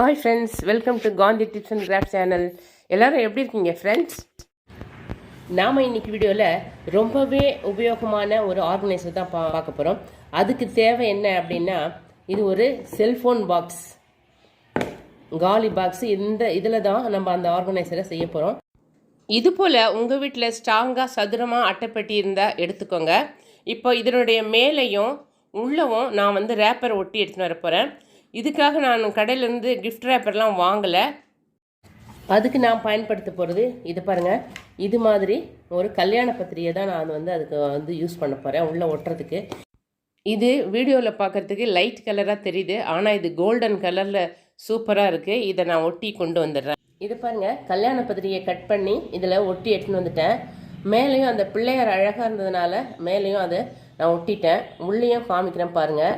Hi friends, welcome to Gandhi tips and craft channel. எல்லோரும் எப்படி இருக்கீங்க ஃப்ரெண்ட்ஸ்? நாம் இன்றைக்கி வீடியோவில் ரொம்பவே உபயோகமான ஒரு ஆர்கனைசர் தான் பார்க்க போகிறோம். அதுக்கு தேவை என்ன அப்படின்னா, இது ஒரு செல்ஃபோன் பாக்ஸ், காலி பாக்ஸ். இந்த இதில் தான் நம்ம அந்த ஆர்கனைசரை செய்ய போகிறோம். இது போல் உங்கள் வீட்டில் ஸ்ட்ராங்காக சதுரமாக அட்டைப்பெட்டி இருந்தால் எடுத்துக்கோங்க. இப்போ இதனுடைய மேலேயும் உள்ளவும் நான் ரேப்பர் ஒட்டி எடுத்துன்னு வர போகிறேன். இதுக்காக நான் கடையிலேருந்து கிஃப்ட் ரேப்பர்லாம் வாங்கலை. அதுக்கு நான் பயன்படுத்த போகிறது இது பாருங்கள். இது மாதிரி ஒரு கல்யாண பத்திரிகை தான் நான் அதுக்கு யூஸ் பண்ண போகிறேன் உள்ளே ஒட்டுறதுக்கு. இது வீடியோவில் பார்க்குறதுக்கு லைட் கலராக தெரியுது, ஆனால் இது கோல்டன் கலரில் சூப்பராக இருக்குது. இதை நான் ஒட்டி கொண்டு வந்துடுறேன். இது பாருங்கள், கல்யாண பத்திரிகையை கட் பண்ணி இதில் ஒட்டி எடுத்துன்னு வந்துட்டேன். மேலேயும் அந்த பிள்ளையார் அழகாக இருந்ததுனால மேலேயும் அதை நான் ஒட்டிட்டேன். உள்ளேயும் காமிக்கிறேன் பாருங்கள்.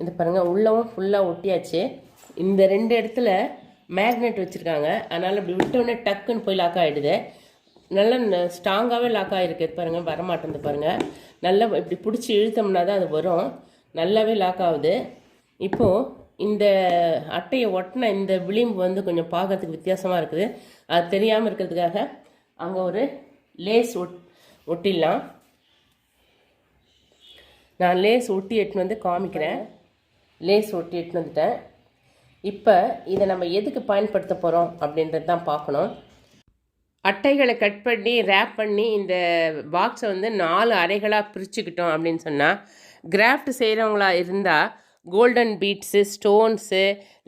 இது பாருங்கள், உள்ளவும் ஃபுல்லாக ஒட்டியாச்சு. இந்த ரெண்டு இடத்துல மேக்னெட் வச்சுருக்காங்க, அதனால் இப்படி விட்டோடனே டக்குன்னு போய் லாக் ஆகிடுது. நல்லா ஸ்ட்ராங்காகவே லாக் ஆகிருக்கு. பாருங்கள், வரமாட்டேங்குது பாருங்கள். நல்லா இப்படி பிடிச்சி இழுத்தோம்னா தான் அது வரும். நல்லாவே லாக் ஆகுது. இப்போது இந்த அட்டையை ஒட்டின இந்த விளிம்பு கொஞ்சம் பார்க்கறதுக்கு வித்தியாசமாக இருக்குது. அது தெரியாமல் இருக்கிறதுக்காக அங்கே ஒரு லேஸ் ஒட்டிடலாம். நான் லேஸ் ஒட்டி எட்டுன்னு காமிக்கிறேன். லேஸ் ஒட்டி எட்டுன்னு வந்துட்டேன். இப்போ இதை நம்ம எதுக்கு பயன்படுத்த போகிறோம் அப்படின்றது தான் பார்க்கணும். அட்டைகளை கட் பண்ணி ரேப் பண்ணி இந்த பாக்ஸை 4 அறைகளாக பிரிச்சுக்கிட்டோம் அப்படின்னு சொன்னால், கிராஃப்ட் செய்கிறவங்களா இருந்தால் கோல்டன் பீட்ஸு, ஸ்டோன்ஸு,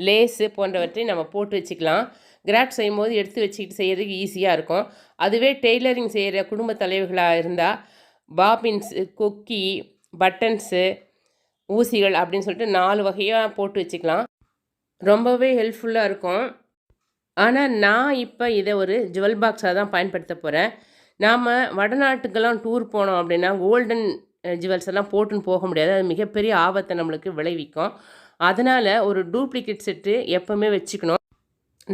லேஸு போன்றவற்றை நம்ம போட்டு வச்சுக்கலாம். கிராஃப்ட் செய்யும்போது எடுத்து வச்சுக்கிட்டு செய்கிறதுக்கு ஈஸியாக இருக்கும். அதுவே டெய்லரிங் செய்கிற குடும்ப தலைவர்களாக இருந்தால் பாபின்ஸு, கொக்கி, பட்டன்ஸு, ஊசிகள் அப்படின்னு சொல்லிட்டு 4 வகையாக போட்டு வச்சுக்கலாம். ரொம்பவே ஹெல்ப்ஃபுல்லாக இருக்கும். ஆனால் நான் இப்போ இதை ஒரு ஜுவல் பாக்ஸாக தான் பயன்படுத்த போகிறேன். நாம் வடநாட்டுக்கெல்லாம் டூர் போனோம் அப்படின்னா கோல்டன் ஜுவல்ஸ் எல்லாம் போட்டுன்னு போக முடியாது. அது மிகப்பெரிய ஆபத்தை நம்மளுக்கு விளைவிக்கும். அதனால் ஒரு டூப்ளிகேட் செட்டு எப்போவுமே வச்சுக்கணும்.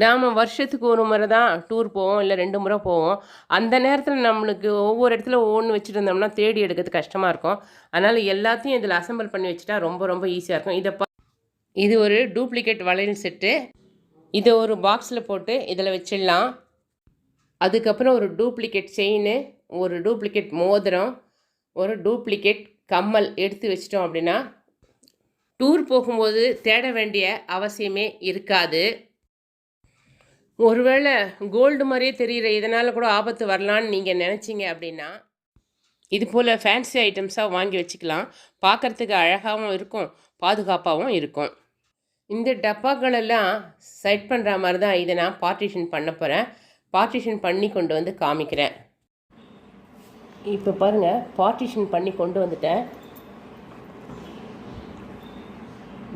நாம் வருஷத்துக்கு ஒரு முறை தான் டூர் போவோம், இல்லை 2 முறை போவோம். அந்த நேரத்தில் நம்மளுக்கு ஒவ்வொரு இடத்துல ஒவ்வொன்று வச்சுட்டு இருந்தோம்னா தேடி எடுக்கிறது கஷ்டமாக இருக்கும். அதனால் எல்லாத்தையும் இதில் அசம்பிள் பண்ணி வச்சுட்டா ரொம்ப ரொம்ப ஈஸியாக இருக்கும். இது ஒரு டூப்ளிகேட் வளையல் செட்டு. இதை ஒரு பாக்ஸில் போட்டு இதில் வச்சிடலாம். அதுக்கப்புறம் ஒரு டூப்ளிகேட் செயின், ஒரு டூப்ளிகேட் மோதிரம், ஒரு டூப்ளிகேட் கம்மல் எடுத்து வச்சிட்டோம் அப்படின்னா டூர் போகும்போது தேட வேண்டிய அவசியமே இருக்காது. ஒருவேளை கோல்டு மாதிரியே தெரிகிற இதனால் கூட ஆபத்து வரலான்னு நீங்கள் நினச்சிங்க அப்படின்னா இது போல் ஃபேன்சி ஐட்டம்ஸாக வாங்கி வச்சுக்கலாம். பார்க்குறதுக்கு அழகாகவும் இருக்கும், பாதுகாப்பாகவும் இருக்கும். இந்த டப்பாக்களெல்லாம் செட் பண்ணுற மாதிரி தான் இதை நான் பார்ட்டிஷன் பண்ண போகிறேன். பார்ட்டிஷன் பண்ணி கொண்டு காமிக்கிறேன். இப்போ பாருங்கள், பார்ட்டிஷன் பண்ணி கொண்டு வந்துட்டேன்.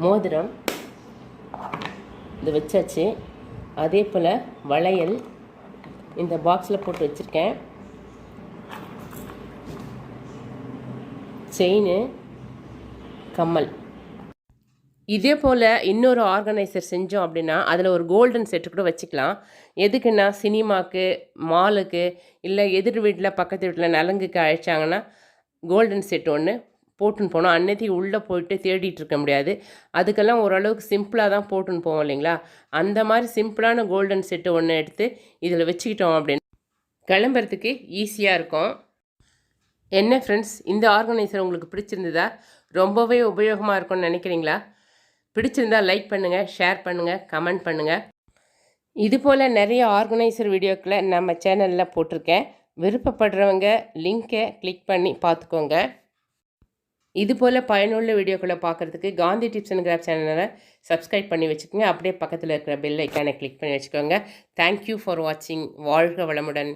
மோதிரம் இது வச்சாச்சு. அதே போல் வளையல் இந்த பாக்ஸில் போட்டு வச்சுருக்கேன். செயின், கம்மல். இதே போல் இன்னொரு ஆர்கனைசர் செஞ்சோம் அப்படின்னா அதில் ஒரு கோல்டன் செட்டு கூட வச்சுக்கலாம். எதுக்குன்னா சினிமாவுக்கு, மாலுக்கு, இல்லை எதிர் வீட்டில் பக்கத்து வீட்டில் நலங்குக்கு அழைச்சாங்கன்னா கோல்டன் செட் ஒன்று போட்டுன்னு போனோம். அன்னைக்கு உள்ளே போயிட்டு தேடிட்டு இருக்க முடியாது. அதுக்கெல்லாம் ஓரளவுக்கு சிம்பிளாக தான் போட்டுன்னு போவோம் இல்லைங்களா? அந்த மாதிரி சிம்பிளான கோல்டன் செட்டு ஒன்று எடுத்து இதில் வச்சுக்கிட்டோம் அப்படின்னு கிளம்புறதுக்கு ஈஸியாக இருக்கும். என்ன ஃப்ரெண்ட்ஸ், இந்த ஆர்கனைசர் உங்களுக்கு பிடிச்சிருந்ததா? ரொம்பவே உபயோகமாக இருக்கும்னு நினைக்கிறீங்களா? பிடிச்சிருந்தால் லைக் பண்ணுங்கள், ஷேர் பண்ணுங்கள், கமெண்ட் பண்ணுங்கள். இதுபோல் நிறைய ஆர்கனைசர் வீடியோக்களை நம்ம சேனலில் போட்டிருக்கேன். விருப்பப்படுறவங்க லிங்க்கை கிளிக் பண்ணி பார்த்துக்கோங்க. இதுபோல் பயனுள்ள வீடியோக்களை பார்க்குறதுக்கு காந்தி டிப்ஸ் அண்ட் கிராஃப்ட் சேனலை சப்ஸ்கிரைப் பண்ணி வச்சுக்கோங்க. அப்படியே பக்கத்தில் இருக்கிற பெல் ஐக்கானை கிளிக் பண்ணி வச்சுக்கோங்க. தேங்க்யூ ஃபார் வாட்சிங். வாழ்க வளமுடன்.